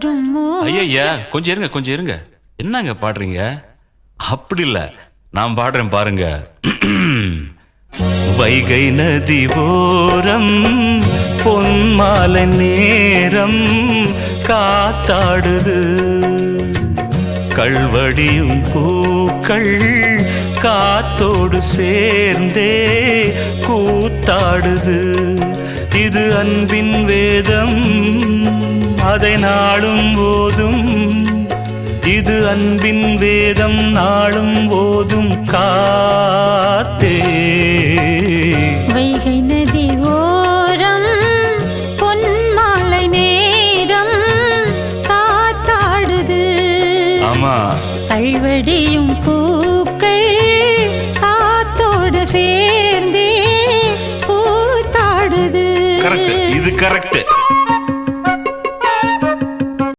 ஐயா கொஞ்சம் இருங்க கொஞ்சம் இருங்க. என்னங்க பாடுறீங்க? அப்படி இல்ல, நான் பாடுறேன் பாருங்க. வைகை நதி ஓரம் பொன்மாலை நேரம் காத்தாடுது, கள்வடியும் பூக்கள் காத்தோடு சேர்ந்தே கூத்தாடுது. இது அன்பின் வேதம், அதை நாளும் ஓதும். இது அன்பின் வேதம், நாளும் ஓதும் காத்தே. வைகை